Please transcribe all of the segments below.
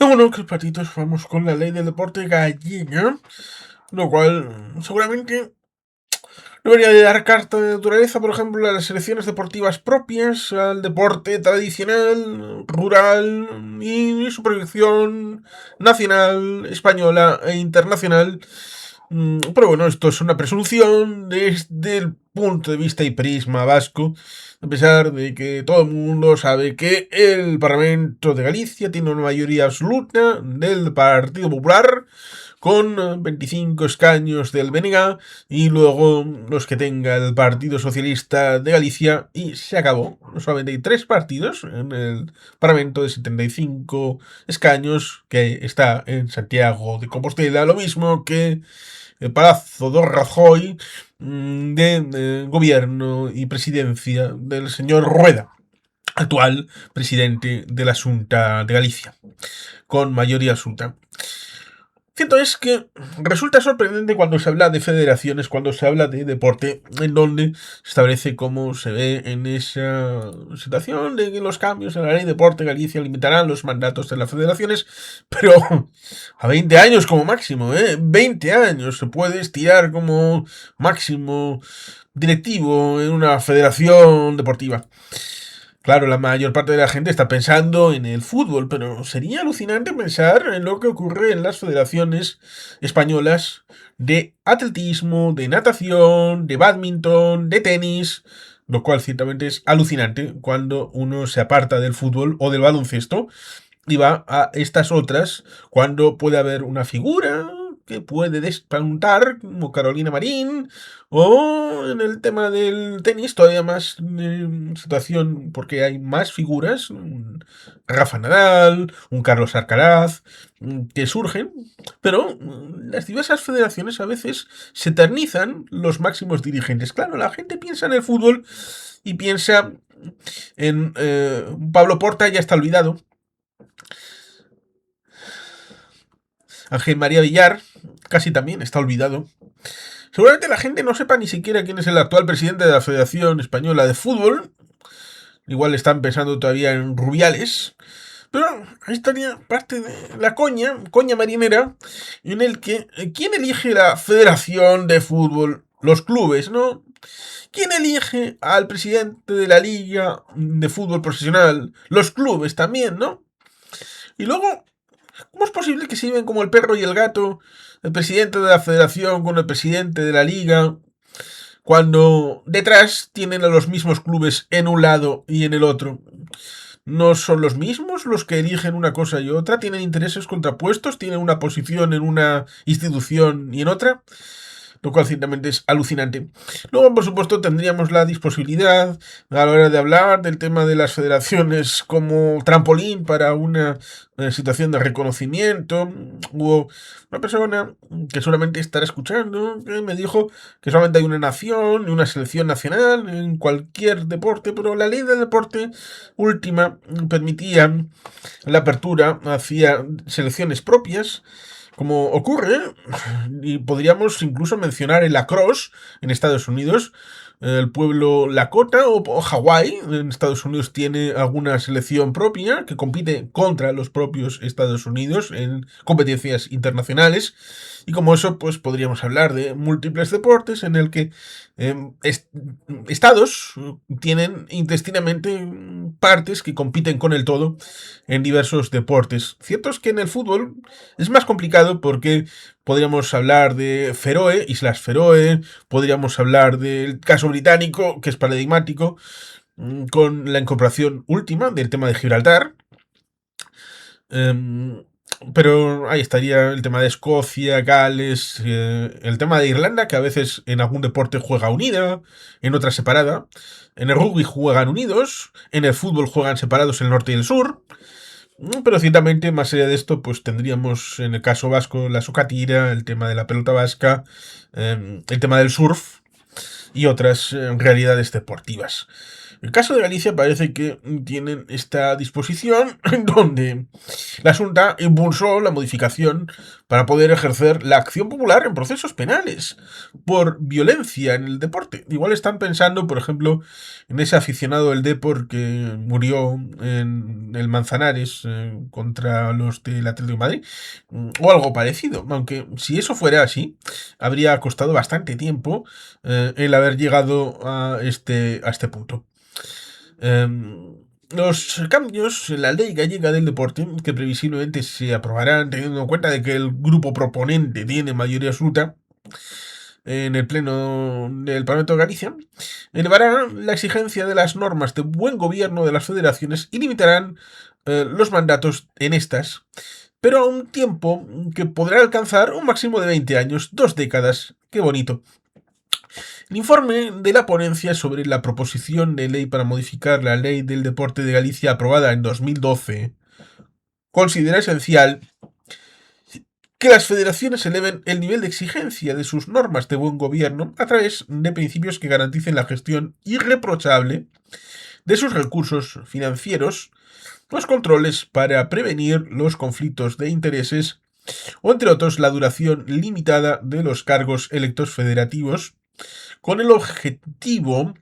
Y bueno, que patitos, vamos con la ley del deporte gallega, lo cual seguramente debería de dar carta de naturaleza, por ejemplo, a las selecciones deportivas propias, al deporte tradicional, rural y su proyección nacional, española e internacional. Pero bueno, esto es una presunción desde el punto de vista y prisma vasco, a pesar de que todo el mundo sabe que el Parlamento de Galicia tiene una mayoría absoluta del Partido Popular, con 25 escaños del BNG y luego los que tenga el Partido Socialista de Galicia, y se acabó. Solamente hay 3 partidos en el Parlamento de 75 escaños que está en Santiago de Compostela, lo mismo que el Palazo do Rajoy, de gobierno y presidencia del señor Rueda, actual presidente de la Xunta de Galicia, con mayoría absoluta. Cierto es que resulta sorprendente cuando se habla de federaciones, cuando se habla de deporte, en donde se establece cómo se ve en esa situación de que los cambios en la ley de deporte de Galicia limitarán los mandatos de las federaciones, pero a 20 años como máximo, ¿eh? 20 años se puede estirar como máximo directivo en una federación deportiva. Claro, la mayor parte de la gente está pensando en el fútbol, pero sería alucinante pensar en lo que ocurre en las federaciones españolas de atletismo, de natación, de bádminton, de tenis, lo cual ciertamente es alucinante cuando uno se aparta del fútbol o del baloncesto y va a estas otras cuando puede haber una figura que puede despuntar, como Carolina Marín, o en el tema del tenis todavía más situación porque hay más figuras, un Rafa Nadal, un Carlos Alcaraz, que surgen, pero las diversas federaciones a veces se eternizan los máximos dirigentes. Claro, la gente piensa en el fútbol y piensa en Pablo Porta, ya está olvidado, Ángel María Villar, casi también está olvidado. Seguramente la gente no sepa ni siquiera quién es el actual presidente de la Federación Española de Fútbol. Igual están pensando todavía en Rubiales. Pero ahí estaría parte de la coña marinera, en el que ¿quién elige la Federación de Fútbol? Los clubes, ¿no? ¿Quién elige al presidente de la Liga de Fútbol Profesional? Los clubes también, ¿no? Y luego, ¿cómo es posible que se lleven como el perro y el gato el presidente de la federación con el presidente de la liga cuando detrás tienen a los mismos clubes en un lado y en el otro? ¿No son los mismos los que eligen una cosa y otra? ¿Tienen intereses contrapuestos? ¿Tienen una posición en una institución y en otra? Lo cual ciertamente es alucinante. Luego, por supuesto, tendríamos la disposibilidad a la hora de hablar del tema de las federaciones como trampolín para una situación de reconocimiento. Hubo una persona que solamente estará escuchando que me dijo que solamente hay una nación y una selección nacional en cualquier deporte, pero la ley del deporte última permitía la apertura hacia selecciones propias, como ocurre, y podríamos incluso mencionar el lacrosse en Estados Unidos, el pueblo Lakota o Hawái en Estados Unidos tiene alguna selección propia que compite contra los propios Estados Unidos en competencias internacionales. Y como eso, pues podríamos hablar de múltiples deportes en el que estados tienen intestinamente partes que compiten con el todo en diversos deportes. Cierto es que en el fútbol es más complicado porque podríamos hablar de Feroe, Islas Feroe, podríamos hablar del caso británico, que es paradigmático, con la incorporación última del tema de Gibraltar. Um, pero ahí estaría el tema de Escocia, Gales, el tema de Irlanda, que a veces en algún deporte juega unida, en otra separada. En el rugby juegan unidos, en el fútbol juegan separados el norte y el sur. Pero ciertamente, más allá de esto, pues tendríamos en el caso vasco la socatira, el tema de la pelota vasca, el tema del surf y otras realidades deportivas. El caso de Galicia parece que tienen esta disposición en donde la Junta impulsó la modificación para poder ejercer la acción popular en procesos penales por violencia en el deporte. Igual están pensando, por ejemplo, en ese aficionado del Depor que murió en el Manzanares contra los del Atlético de Madrid, o algo parecido. Aunque si eso fuera así, habría costado bastante tiempo el haber llegado a este punto. Los cambios en la ley gallega del deporte, que previsiblemente se aprobarán teniendo en cuenta de que el grupo proponente tiene mayoría absoluta en el Pleno del Parlamento de Galicia, elevarán la exigencia de las normas de buen gobierno de las federaciones y limitarán los mandatos en estas, pero a un tiempo que podrá alcanzar un máximo de 20 años, 2 décadas. ¡Qué bonito! El informe de la ponencia sobre la proposición de ley para modificar la ley del deporte de Galicia aprobada en 2012 considera esencial que las federaciones eleven el nivel de exigencia de sus normas de buen gobierno a través de principios que garanticen la gestión irreprochable de sus recursos financieros, los controles para prevenir los conflictos de intereses o, entre otros, la duración limitada de los cargos electos federativos, con el objetivo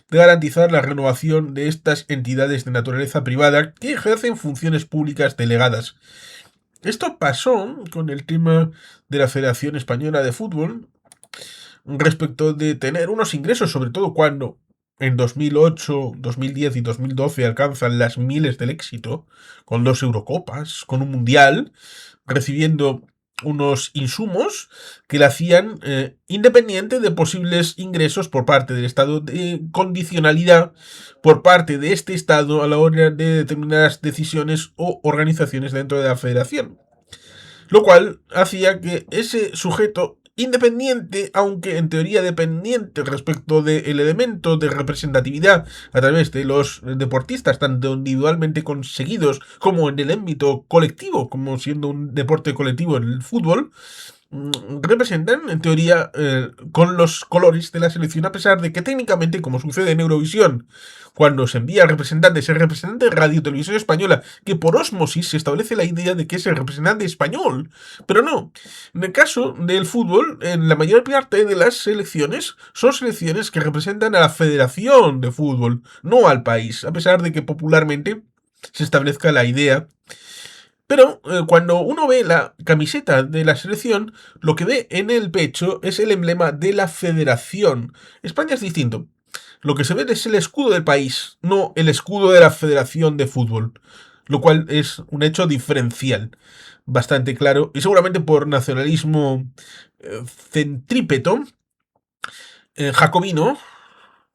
de garantizar la renovación de estas entidades de naturaleza privada que ejercen funciones públicas delegadas. Esto pasó con el tema de la Federación Española de Fútbol respecto de tener unos ingresos, sobre todo cuando en 2008, 2010 y 2012 alcanzan las miles del éxito, con 2 Eurocopas, con un Mundial, recibiendo unos insumos que la hacían independiente de posibles ingresos por parte del Estado, de condicionalidad por parte de este Estado a la hora de determinadas decisiones o organizaciones dentro de la federación. Lo cual hacía que ese sujeto independiente, aunque en teoría dependiente respecto del elemento de representatividad a través de los deportistas, tanto individualmente conseguidos como en el ámbito colectivo, como siendo un deporte colectivo en el fútbol, representan en teoría con los colores de la selección, a pesar de que técnicamente, como sucede en Eurovisión, cuando se envía representantes, es el representante de Radio Televisión Española, que por ósmosis se establece la idea de que es el representante español, pero no. En el caso del fútbol, en la mayor parte de las selecciones son selecciones que representan a la Federación de Fútbol, no al país, a pesar de que popularmente se establezca la idea. Pero cuando uno ve la camiseta de la selección, lo que ve en el pecho es el emblema de la federación. España es distinto. Lo que se ve es el escudo del país, no el escudo de la Federación de Fútbol. Lo cual es un hecho diferencial bastante claro. Y seguramente por nacionalismo centrípeto, jacobino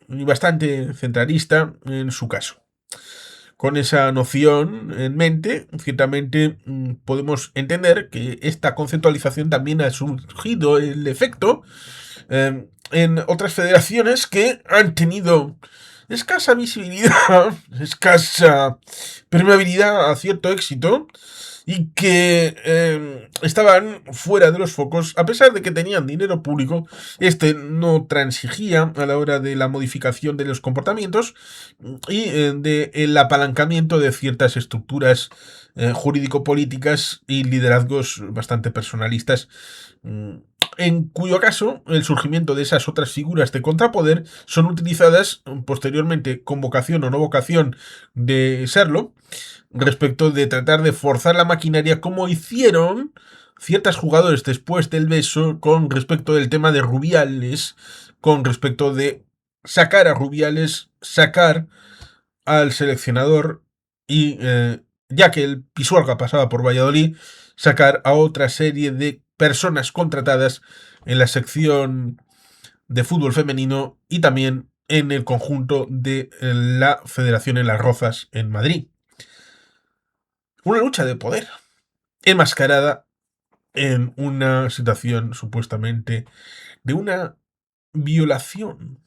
y bastante centralista en su caso. Con esa noción en mente, ciertamente podemos entender que esta conceptualización también ha surgido el efecto en otras federaciones que han tenido escasa visibilidad, escasa permeabilidad a cierto éxito y que estaban fuera de los focos, a pesar de que tenían dinero público. Este no transigía a la hora de la modificación de los comportamientos y del apalancamiento de ciertas estructuras jurídico-políticas y liderazgos bastante personalistas, en cuyo caso el surgimiento de esas otras figuras de contrapoder son utilizadas posteriormente con vocación o no vocación de serlo, respecto de tratar de forzar la maquinaria, como hicieron ciertos jugadores después del beso con respecto del tema de Rubiales, con respecto de sacar a Rubiales, sacar al seleccionador y, ya que el Pisuerga pasaba por Valladolid, sacar a otra serie de personas contratadas en la sección de fútbol femenino y también en el conjunto de la Federación en Las Rozas en Madrid. Una lucha de poder enmascarada en una situación supuestamente de una violación,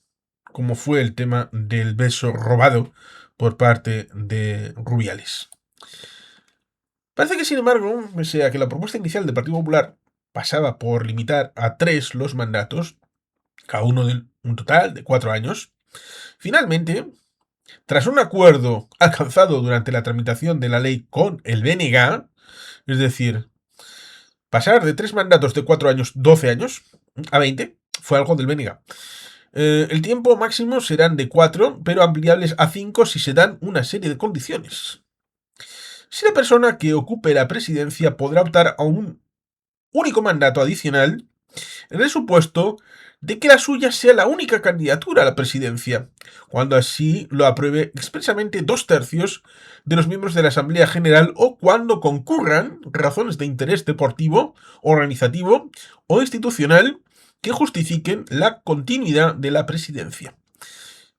como fue el tema del beso robado por parte de Rubiales. Parece que, sin embargo, pese a que la propuesta inicial del Partido Popular pasaba por limitar a 3 los mandatos, cada uno de un total de 4 años, finalmente Tras un acuerdo alcanzado durante la tramitación de la ley con el BNG, es decir, pasar de 3 mandatos de 4 años, 12 años, a 20, fue algo del BNG. El tiempo máximo serán de 4, pero ampliables a 5 si se dan una serie de condiciones. Si la persona que ocupe la presidencia podrá optar a un único mandato adicional, en el supuesto de que la suya sea la única candidatura a la presidencia, cuando así lo apruebe expresamente 2/3 de los miembros de la Asamblea General o cuando concurran razones de interés deportivo, organizativo o institucional que justifiquen la continuidad de la presidencia.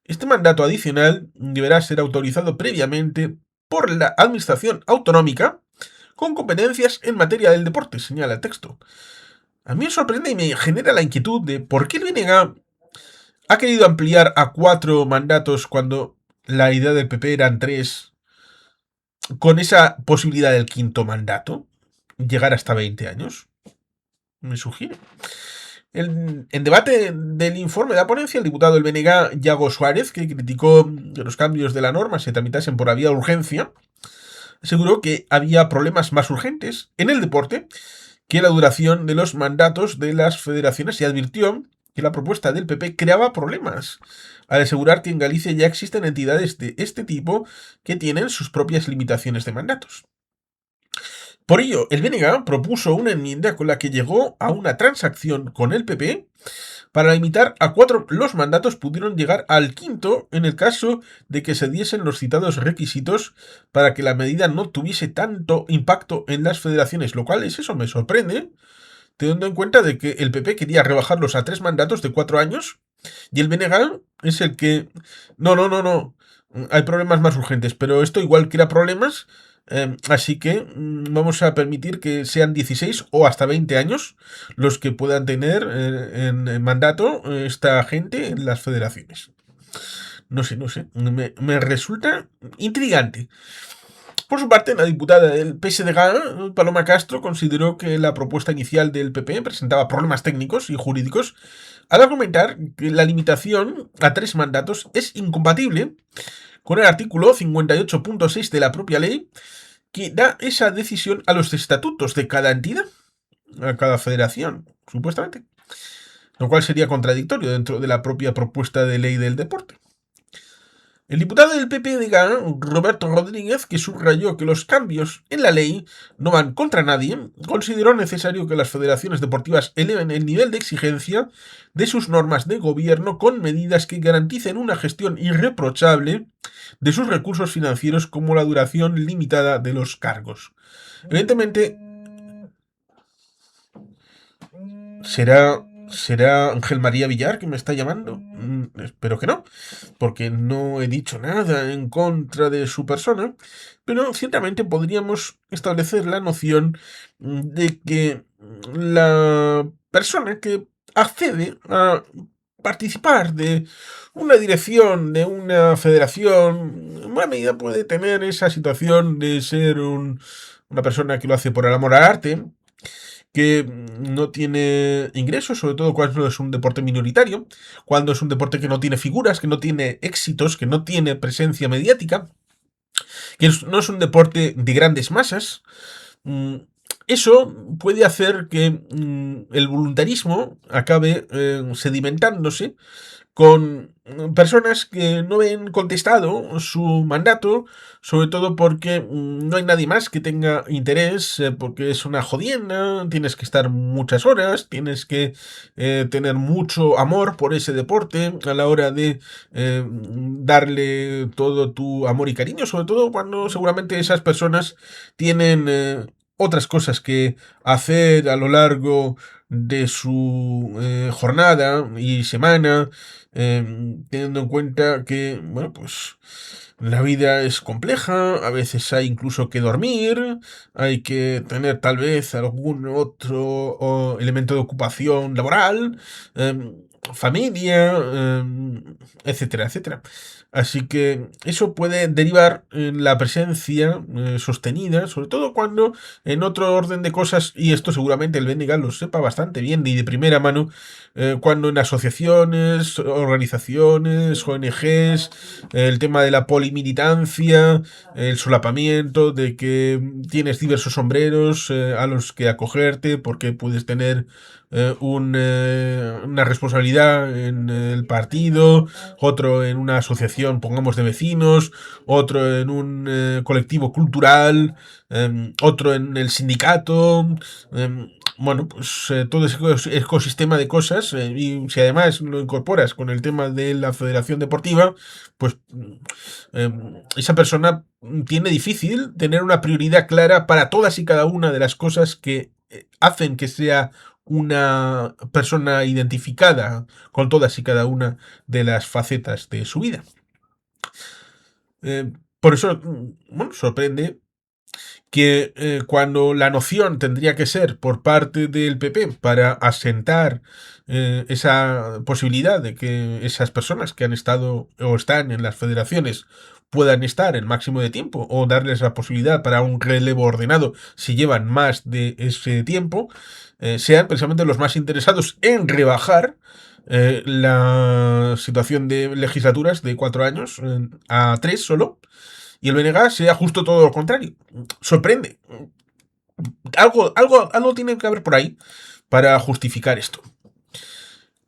Este mandato adicional deberá ser autorizado previamente por la Administración Autonómica con competencias en materia del deporte, señala el texto. A mí me sorprende y me genera la inquietud de por qué el BNG ha querido ampliar a 4 mandatos cuando la idea del PP eran 3, con esa posibilidad del quinto mandato, llegar hasta 20 años. Me sugiere. En debate del informe de la ponencia, el diputado del BNG, Yago Suárez, que criticó que los cambios de la norma se tramitasen por vía de urgencia, aseguró que había problemas más urgentes en el deporte que la duración de los mandatos de las federaciones, y advirtió que la propuesta del PP creaba problemas, al asegurar que en Galicia ya existen entidades de este tipo que tienen sus propias limitaciones de mandatos. Por ello, el BNG propuso una enmienda con la que llegó a una transacción con el PP para limitar a 4 los mandatos, pudieron llegar al quinto en el caso de que se diesen los citados requisitos para que la medida no tuviese tanto impacto en las federaciones, lo cual es eso, me sorprende, teniendo en cuenta de que el PP quería rebajarlos a 3 mandatos de 4 años y el BNG es el que... No, hay problemas más urgentes, pero esto igual crea problemas, así que vamos a permitir que sean 16 o hasta 20 años los que puedan tener en mandato esta gente en las federaciones. No sé, me resulta intrigante. Por su parte, la diputada del PSDG, Paloma Castro, consideró que la propuesta inicial del PP presentaba problemas técnicos y jurídicos al argumentar que la limitación a 3 mandatos es incompatible con el artículo 58.6 de la propia ley, que da esa decisión a los estatutos de cada entidad, a cada federación, supuestamente, lo cual sería contradictorio dentro de la propia propuesta de ley del deporte. El diputado del PP de Ghana, Roberto Rodríguez, que subrayó que los cambios en la ley no van contra nadie, consideró necesario que las federaciones deportivas eleven el nivel de exigencia de sus normas de gobierno con medidas que garanticen una gestión irreprochable de sus recursos financieros, como la duración limitada de los cargos. Evidentemente, ¿será Ángel María Villar que me está llamando? Espero que no, porque no he dicho nada en contra de su persona, pero ciertamente podríamos establecer la noción de que la persona que accede a participar de una dirección de una federación, en buena medida puede tener esa situación de ser una persona que lo hace por el amor al arte, que no tiene ingresos, sobre todo cuando es un deporte minoritario, cuando es un deporte que no tiene figuras, que no tiene éxitos, que no tiene presencia mediática, que no es un deporte de grandes masas. Eso puede hacer que el voluntarismo acabe sedimentándose con personas que no ven contestado su mandato, sobre todo porque no hay nadie más que tenga interés, porque es una jodienda, tienes que estar muchas horas, tienes que tener mucho amor por ese deporte a la hora de darle todo tu amor y cariño, sobre todo cuando seguramente esas personas tienen otras cosas que hacer a lo largo de su jornada y semana, teniendo en cuenta que, bueno, pues la vida es compleja, a veces hay incluso que dormir, hay que tener tal vez algún otro elemento de ocupación laboral. familia, etcétera, etcétera. Así que eso puede derivar en la presencia sostenida, sobre todo cuando en otro orden de cosas, y esto seguramente el Bendiga lo sepa bastante bien y de primera mano, cuando en asociaciones, organizaciones, ONGs, el tema de la polimilitancia, el solapamiento, de que tienes diversos sombreros a los que acogerte porque puedes tener una responsabilidad en el partido, otro en una asociación, pongamos, de vecinos, otro en un colectivo cultural, otro en el sindicato. Bueno, pues todo ese ecosistema de cosas, y si además lo incorporas con el tema de la federación deportiva, pues esa persona tiene difícil tener una prioridad clara para todas y cada una de las cosas que hacen que sea una persona identificada con todas y cada una de las facetas de su vida. Por eso, bueno, sorprende que cuando la noción tendría que ser por parte del PP para asentar esa posibilidad de que esas personas que han estado o están en las federaciones puedan estar el máximo de tiempo o darles la posibilidad para un relevo ordenado si llevan más de ese tiempo, sean precisamente los más interesados en rebajar la situación de legislaturas de 4 años a 3 solo, y el BNG sea justo todo lo contrario. Sorprende. Algo tiene que haber por ahí para justificar esto.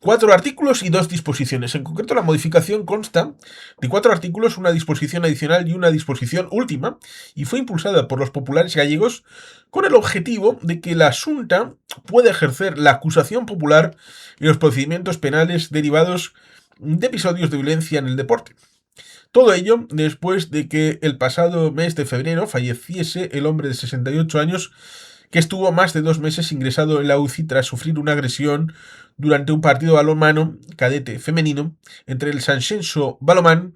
4 artículos y 2 disposiciones. En concreto, la modificación consta de 4 artículos, una disposición adicional y una disposición última, y fue impulsada por los populares gallegos con el objetivo de que la Xunta pueda ejercer la acusación popular y los procedimientos penales derivados de episodios de violencia en el deporte. Todo ello después de que el pasado mes de febrero falleciese el hombre de 68 años que estuvo más de 2 meses ingresado en la UCI tras sufrir una agresión durante un partido balonmano cadete femenino entre el Sanxenxo Balomán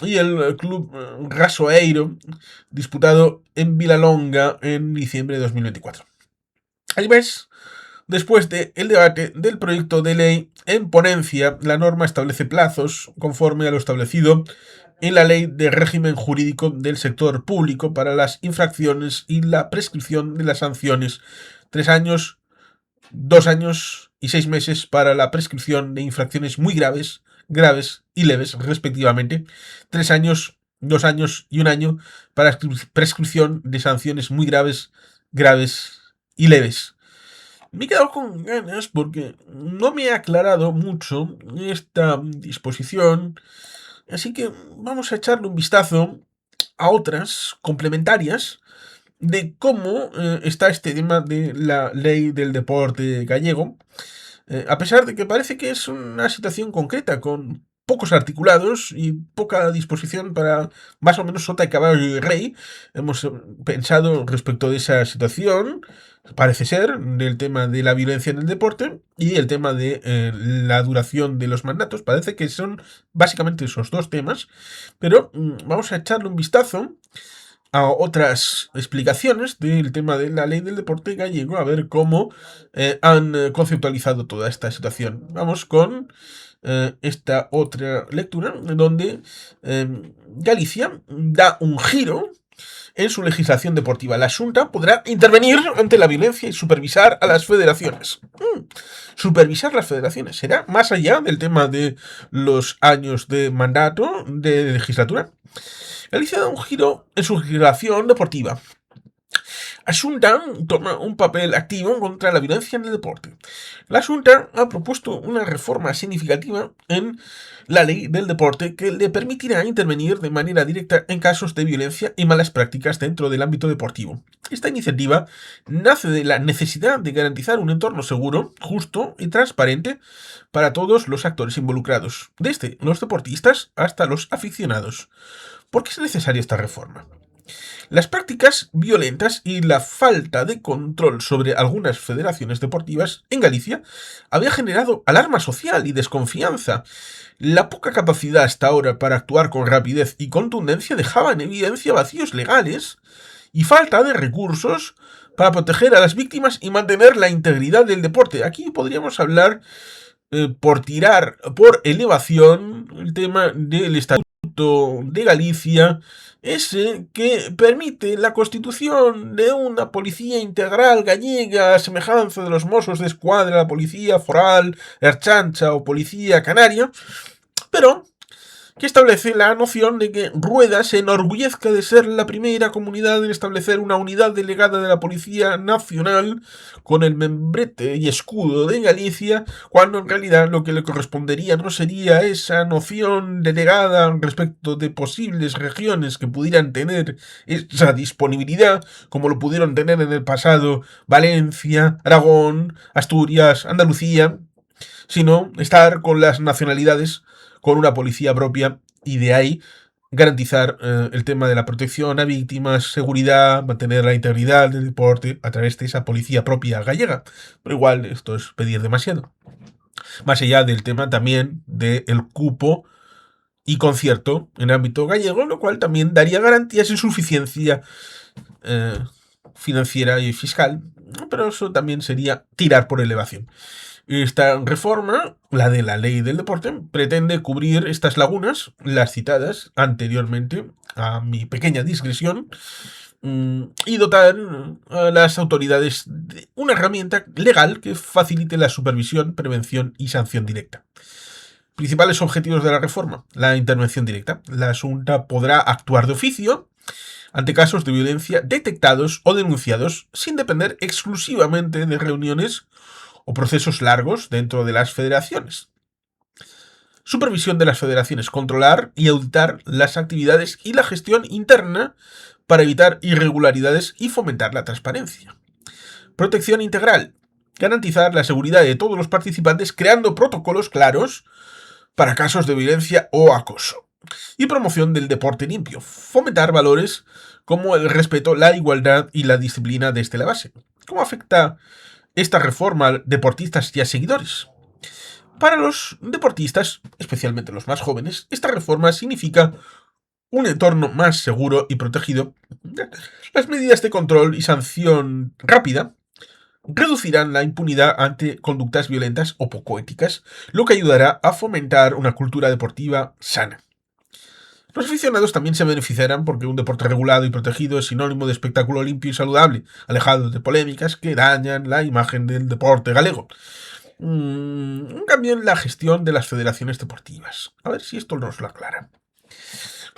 y el club Rasoeiro, disputado en Vilalonga en diciembre de 2024. Al mes después del debate del proyecto de ley en ponencia, la norma establece plazos conforme a lo establecido en la Ley de Régimen Jurídico del Sector Público para las infracciones y la prescripción de las sanciones. 3 años, 2 años y 6 meses para la prescripción de infracciones muy graves, graves y leves, respectivamente. 3 años, 2 años y 1 año para prescripción de sanciones muy graves, graves y leves. Me he quedado con ganas porque no me ha aclarado mucho esta disposición, así que vamos a echarle un vistazo a otras complementarias de cómo está este tema de la ley del deporte gallego, a pesar de que parece que es una situación concreta con pocos articulados y poca disposición para más o menos sota y caballo y rey. Hemos pensado respecto de esa situación, parece ser, del tema de la violencia en el deporte y el tema de la duración de los mandatos. Parece que son básicamente esos dos temas, pero vamos a echarle un vistazo a otras explicaciones del tema de la ley del deporte gallego, a ver cómo han conceptualizado toda esta situación. Vamos con esta otra lectura, donde Galicia da un giro en su legislación deportiva. La Xunta podrá intervenir ante la violencia y supervisar a las federaciones. Supervisar las federaciones. ¿Será más allá del tema de los años de mandato de legislatura? Galicia da un giro en su legislación deportiva. La Xunta toma un papel activo contra la violencia en el deporte. La Xunta ha propuesto una reforma significativa en la ley del deporte que le permitirá intervenir de manera directa en casos de violencia y malas prácticas dentro del ámbito deportivo. Esta iniciativa nace de la necesidad de garantizar un entorno seguro, justo y transparente para todos los actores involucrados, desde los deportistas hasta los aficionados. ¿Por qué es necesaria esta reforma? Las prácticas violentas y la falta de control sobre algunas federaciones deportivas en Galicia había generado alarma social y desconfianza. La poca capacidad hasta ahora para actuar con rapidez y contundencia dejaba en evidencia vacíos legales y falta de recursos para proteger a las víctimas y mantener la integridad del deporte. Aquí podríamos hablar por tirar por elevación el tema del Estatuto de Galicia, ese que permite la constitución de una policía integral gallega a semejanza de los Mossos de Escuadra, la policía foral, Erchancha o policía canaria, pero que establece la noción de que Rueda se enorgullezca de ser la primera comunidad en establecer una unidad delegada de la Policía Nacional con el membrete y escudo de Galicia, cuando en realidad lo que le correspondería no sería esa noción delegada respecto de posibles regiones que pudieran tener esa disponibilidad, como lo pudieron tener en el pasado Valencia, Aragón, Asturias, Andalucía, sino estar con las nacionalidades, con una policía propia, y de ahí garantizar el tema de la protección a víctimas, seguridad, mantener la integridad del deporte a través de esa policía propia gallega. Pero igual esto es pedir demasiado. Más allá del tema también del cupo y concierto en ámbito gallego, lo cual también daría garantías y suficiencia financiera y fiscal, pero eso también sería tirar por elevación. Esta reforma, la de la ley del deporte, pretende cubrir estas lagunas, las citadas anteriormente a mi pequeña digresión, y dotar a las autoridades de una herramienta legal que facilite la supervisión, prevención y sanción directa. Principales objetivos de la reforma: la intervención directa. La Junta podrá actuar de oficio ante casos de violencia detectados o denunciados sin depender exclusivamente de reuniones o procesos largos dentro de las federaciones. Supervisión de las federaciones: controlar y auditar las actividades y la gestión interna para evitar irregularidades y fomentar la transparencia. Protección integral: garantizar la seguridad de todos los participantes creando protocolos claros para casos de violencia o acoso. Y promoción del deporte limpio: fomentar valores como el respeto, la igualdad y la disciplina desde la base. ¿Cómo afecta esta reforma a deportistas y a seguidores? Para los deportistas, especialmente los más jóvenes, esta reforma significa un entorno más seguro y protegido. Las medidas de control y sanción rápida reducirán la impunidad ante conductas violentas o poco éticas, lo que ayudará a fomentar una cultura deportiva sana. Los aficionados también se beneficiarán porque un deporte regulado y protegido es sinónimo de espectáculo limpio y saludable, alejado de polémicas que dañan la imagen del deporte galego. Un cambio en la gestión de las federaciones deportivas. A ver si esto nos lo aclara.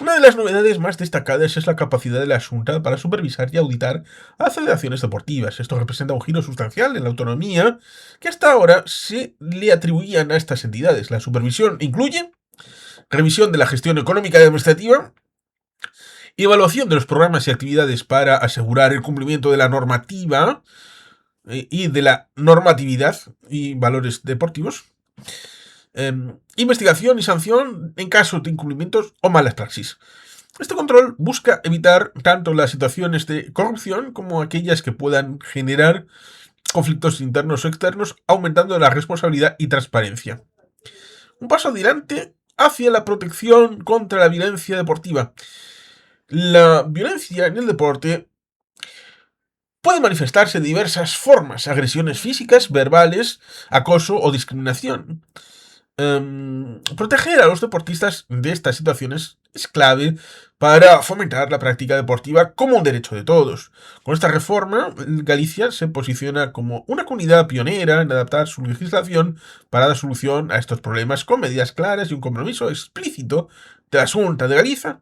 Una de las novedades más destacadas es la capacidad de la Junta para supervisar y auditar a las federaciones deportivas. Esto representa un giro sustancial en la autonomía que hasta ahora se le atribuían a estas entidades. La supervisión incluye revisión de la gestión económica y administrativa, evaluación de los programas y actividades para asegurar el cumplimiento de la normativa y de la normatividad y valores deportivos, investigación y sanción en casos de incumplimientos o malas praxis. Este control busca evitar tanto las situaciones de corrupción como aquellas que puedan generar conflictos internos o externos, aumentando la responsabilidad y transparencia. Un paso adelante hacia la protección contra la violencia deportiva. La violencia en el deporte puede manifestarse de diversas formas: agresiones físicas, verbales, acoso o discriminación. Proteger a los deportistas de estas situaciones es clave para fomentar la práctica deportiva como un derecho de todos. Con esta reforma, Galicia se posiciona como una comunidad pionera en adaptar su legislación para dar solución a estos problemas con medidas claras y un compromiso explícito de la Xunta de Galicia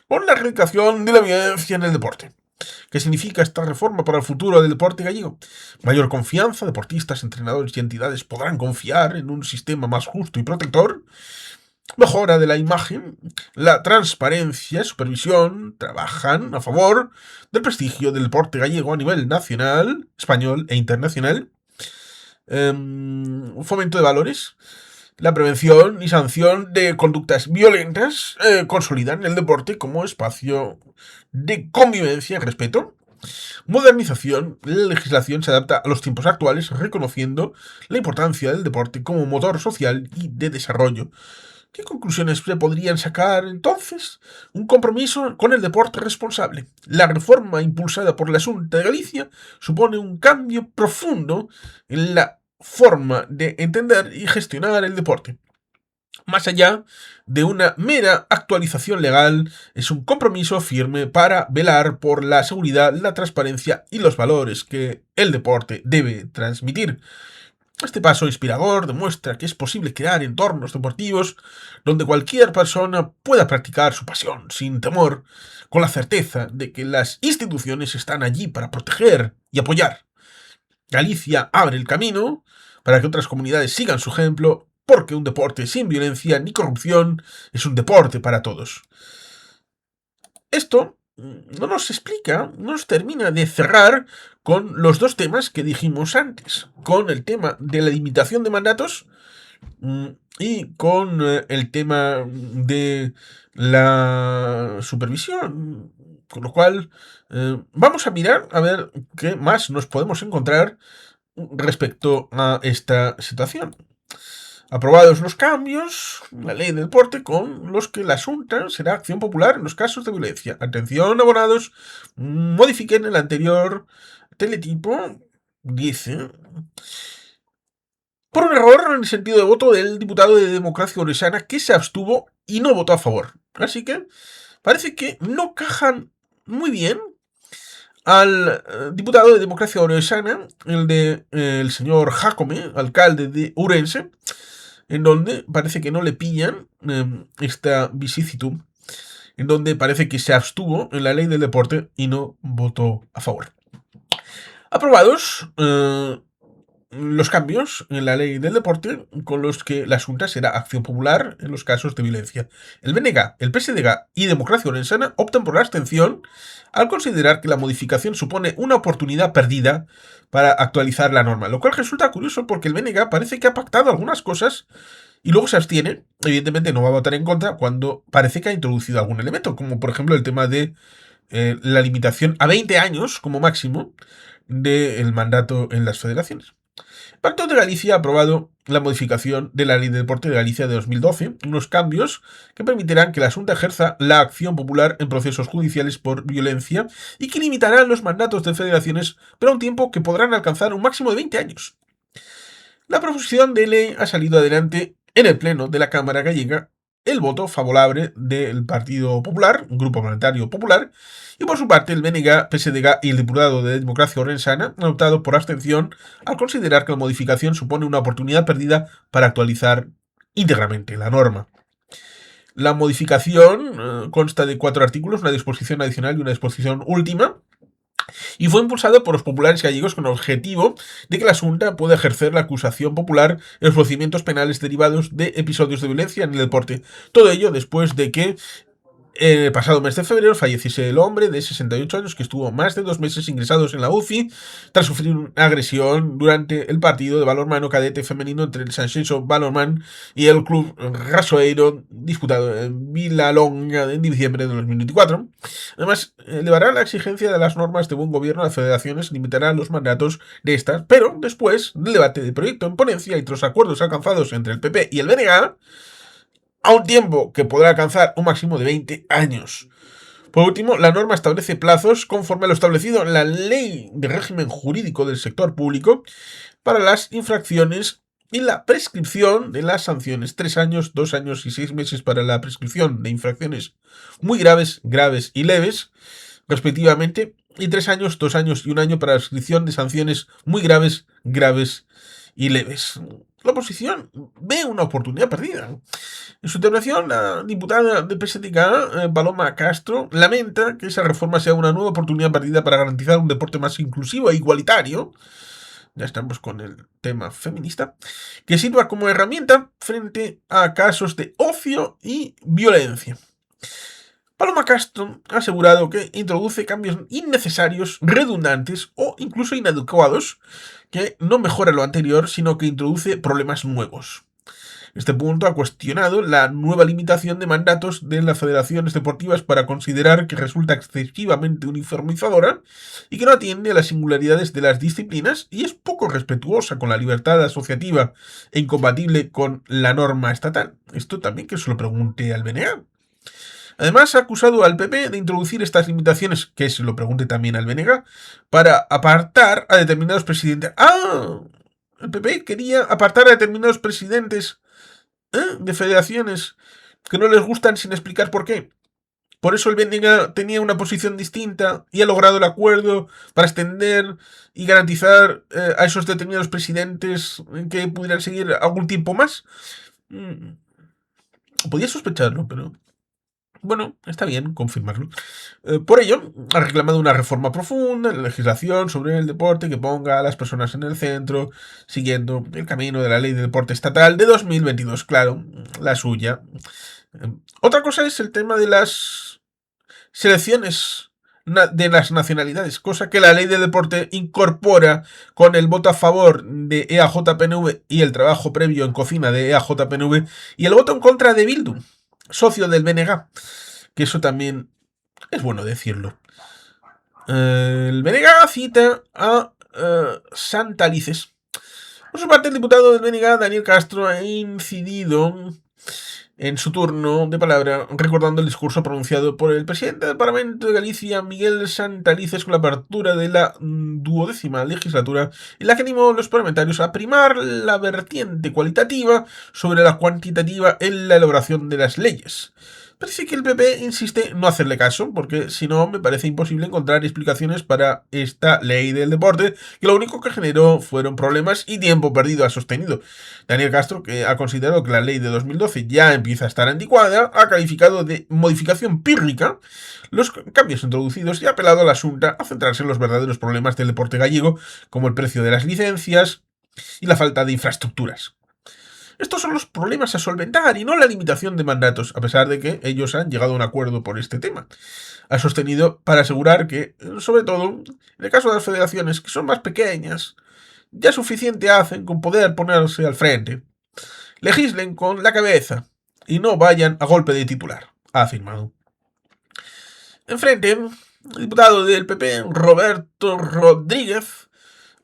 con la erradicación de la violencia en el deporte. ¿Qué significa esta reforma para el futuro del deporte gallego? Mayor confianza: deportistas, entrenadores y entidades podrán confiar en un sistema más justo y protector. Mejora de la imagen: la transparencia y supervisión trabajan a favor del prestigio del deporte gallego a nivel nacional, español e internacional. Fomento de valores: la prevención y sanción de conductas violentas consolidan el deporte como espacio de convivencia y respeto. Modernización: la legislación se adapta a los tiempos actuales, reconociendo la importancia del deporte como motor social y de desarrollo. ¿Qué conclusiones se podrían sacar entonces? Un compromiso con el deporte responsable. La reforma impulsada por la Xunta de Galicia supone un cambio profundo en la forma de entender y gestionar el deporte. Más allá de una mera actualización legal, es un compromiso firme para velar por la seguridad, la transparencia y los valores que el deporte debe transmitir. Este paso inspirador demuestra que es posible crear entornos deportivos donde cualquier persona pueda practicar su pasión sin temor, con la certeza de que las instituciones están allí para proteger y apoyar. Galicia abre el camino para que otras comunidades sigan su ejemplo, porque un deporte sin violencia ni corrupción es un deporte para todos. Esto no nos explica, no nos termina de cerrar con los dos temas que dijimos antes, con el tema de la limitación de mandatos y con el tema de la supervisión. Con lo cual, vamos a mirar a ver qué más nos podemos encontrar respecto a esta situación. Aprobados los cambios, la ley del deporte, con los que la Junta será acción popular en los casos de violencia. Atención, abonados, modifiquen el anterior teletipo, dice, por un error en el sentido de voto del diputado de Democracia Orensana que se abstuvo y no votó a favor. Así que parece que no cajan muy bien al diputado de Democracia Orensana, el señor Jacome, alcalde de Ourense, en donde parece que no le pillan esta vicisitud, en donde parece que se abstuvo en la ley del deporte y no votó a favor. Aprobados los cambios en la ley del deporte con los que la Junta será acción popular en los casos de violencia. El BNG, el PSDG y Democracia Orensana optan por la abstención al considerar que la modificación supone una oportunidad perdida para actualizar la norma, lo cual resulta curioso porque el BNG parece que ha pactado algunas cosas y luego se abstiene. Evidentemente no va a votar en contra cuando parece que ha introducido algún elemento, como por ejemplo el tema de la limitación a 20 años como máximo del mandato en las federaciones. El Pacto de Galicia ha aprobado la modificación de la Ley de Deporte de Galicia de 2012, unos cambios que permitirán que la Junta ejerza la acción popular en procesos judiciales por violencia y que limitarán los mandatos de federaciones, pero a un tiempo que podrán alcanzar un máximo de 20 años. La proposición de ley ha salido adelante en el Pleno de la Cámara Gallega el voto favorable del Partido Popular, Grupo Parlamentario Popular, y por su parte el BNG, PSDG y el diputado de Democracia Orensana han optado por abstención al considerar que la modificación supone una oportunidad perdida para actualizar íntegramente la norma. La modificación consta de 4 artículos, una disposición adicional y una disposición última, y fue impulsado por los populares gallegos con el objetivo de que la Junta pueda ejercer la acusación popular en los procedimientos penales derivados de episodios de violencia en el deporte. Todo ello después de que el pasado mes de febrero falleciese el hombre de 68 años que estuvo más de 2 meses ingresados en la UCI tras sufrir una agresión durante el partido de balonmano cadete femenino entre el Sanxenxo Balonmán y el club Rasoeiro disputado en Vilalonga en diciembre de 2024. Además, elevará la exigencia de las normas de buen gobierno a las federaciones, limitará los mandatos de estas, pero después del debate del proyecto en ponencia y tras acuerdos alcanzados entre el PP y el BNG, a un tiempo que podrá alcanzar un máximo de 20 años. Por último, la norma establece plazos conforme a lo establecido en la Ley de Régimen Jurídico del Sector Público para las infracciones y la prescripción de las sanciones. 3 años, 2 años y 6 meses para la prescripción de infracciones muy graves, graves y leves, respectivamente, y 3 años, 2 años y 1 año para la prescripción de sanciones muy graves, graves y leves. La oposición ve una oportunidad perdida. En su intervención, la diputada del PSDG, Paloma Castro, lamenta que esa reforma sea una nueva oportunidad perdida para garantizar un deporte más inclusivo e igualitario. Ya estamos con el tema feminista, que sirva como herramienta frente a casos de ocio y violencia. Paloma Castro ha asegurado que introduce cambios innecesarios, redundantes o incluso inadecuados, que no mejora lo anterior, sino que introduce problemas nuevos. Este punto ha cuestionado la nueva limitación de mandatos de las federaciones deportivas para considerar que resulta excesivamente uniformizadora y que no atiende a las singularidades de las disciplinas y es poco respetuosa con la libertad asociativa e incompatible con la norma estatal. Esto también que se lo pregunte al BNG. Además, ha acusado al PP de introducir estas limitaciones, que se lo pregunte también al BNG, para apartar a determinados presidentes. el PP quería apartar a determinados presidentes de federaciones que no les gustan sin explicar por qué. Por eso el BNG tenía una posición distinta y ha logrado el acuerdo para extender y garantizar a esos determinados presidentes que pudieran seguir algún tiempo más. Podía sospecharlo, pero bueno, está bien confirmarlo. Por ello, ha reclamado una reforma profunda en la legislación sobre el deporte que ponga a las personas en el centro, siguiendo el camino de la ley de deporte estatal de 2022, claro, la suya. Otra cosa es el tema de las selecciones de las nacionalidades, cosa que la ley de deporte incorpora con el voto a favor de EAJPNV y el trabajo previo en cocina de EAJPNV y el voto en contra de Bildu, socio del BNG, que eso también es bueno decirlo. El BNG cita a Santalices. Por su parte, el diputado del BNG, Daniel Castro, ha incidido en su turno de palabra, recordando el discurso pronunciado por el presidente del Parlamento de Galicia, Miguel Santalices, con la apertura de la 12ª legislatura, en la que animó a los parlamentarios a primar la vertiente cualitativa sobre la cuantitativa en la elaboración de las leyes. Parece que el PP insiste en no hacerle caso, porque si no me parece imposible encontrar explicaciones para esta ley del deporte, que lo único que generó fueron problemas y tiempo perdido ha sostenido. Daniel Castro, que ha considerado que la ley de 2012 ya empieza a estar anticuada, ha calificado de modificación pírrica los cambios introducidos y ha apelado a la Xunta a centrarse en los verdaderos problemas del deporte gallego, como el precio de las licencias y la falta de infraestructuras. Estos son los problemas a solventar y no la limitación de mandatos, a pesar de que ellos han llegado a un acuerdo por este tema. Ha sostenido para asegurar que, sobre todo, en el caso de las federaciones, que son más pequeñas, ya suficiente hacen con poder ponerse al frente. Legislen con la cabeza y no vayan a golpe de titular, ha afirmado. Enfrente, el diputado del PP, Roberto Rodríguez,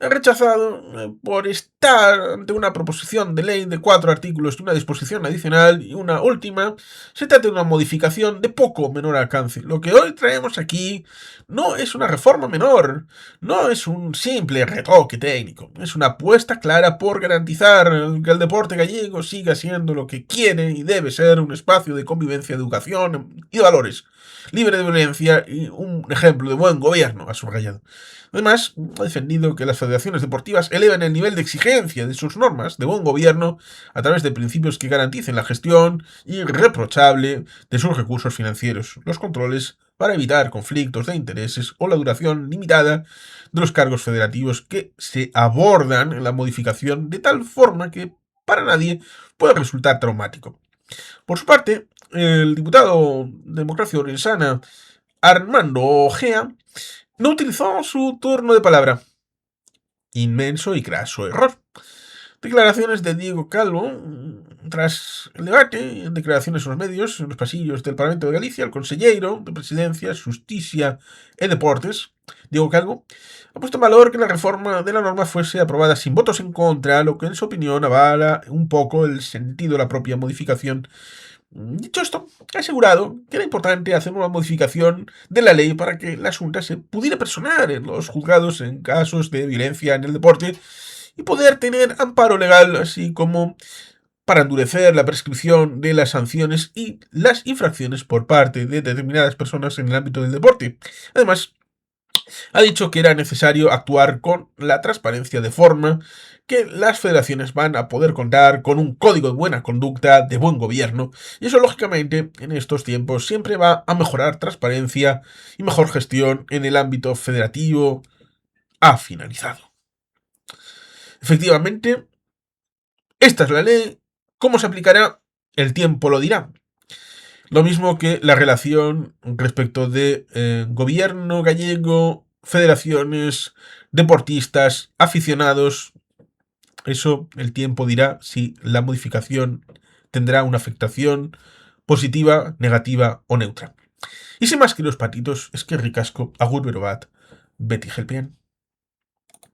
ha rechazado por estar ante una proposición de ley de 4 artículos y una disposición adicional y una última. Se trata de una modificación de poco menor alcance. Lo que hoy traemos aquí no es una reforma menor, no es un simple retoque técnico, es una apuesta clara por garantizar que el deporte gallego siga siendo lo que quiere y debe ser: un espacio de convivencia, educación y de valores, libre de violencia y un ejemplo de buen gobierno, ha subrayado. Además, ha defendido que las federaciones deportivas eleven el nivel de exigencia de sus normas de buen gobierno a través de principios que garanticen la gestión irreprochable de sus recursos financieros, los controles para evitar conflictos de intereses o la duración limitada de los cargos federativos que se abordan en la modificación de tal forma que para nadie pueda resultar traumático. Por su parte, el diputado de Democracia Orensana, Armando Ojea, no utilizó su turno de palabra. Inmenso y craso error. Declaraciones de Diego Calvo. Tras el debate, en declaraciones en los medios, en los pasillos del Parlamento de Galicia, el consellero de Presidencia, Justicia e Deportes, Diego Calvo, ha puesto en valor que la reforma de la norma fuese aprobada sin votos en contra, lo que en su opinión avala un poco el sentido de la propia modificación. Dicho esto, ha asegurado que era importante hacer una modificación de la ley para que la Xunta se pudiera personar en los juzgados en casos de violencia en el deporte y poder tener amparo legal, así como para endurecer la prescripción de las sanciones y las infracciones por parte de determinadas personas en el ámbito del deporte. Además, ha dicho que era necesario actuar con la transparencia, de forma que las federaciones van a poder contar con un código de buena conducta, de buen gobierno, y eso lógicamente en estos tiempos siempre va a mejorar transparencia y mejor gestión en el ámbito federativo. Ha finalizado. Efectivamente, esta es la ley. ¿Cómo se aplicará? El tiempo lo dirá. Lo mismo que la relación respecto de gobierno gallego, federaciones, deportistas, aficionados. Eso el tiempo dirá si la modificación tendrá una afectación positiva, negativa o neutra. Y sin más que los patitos, es que ricasco, agur berobat, Betty Helpian.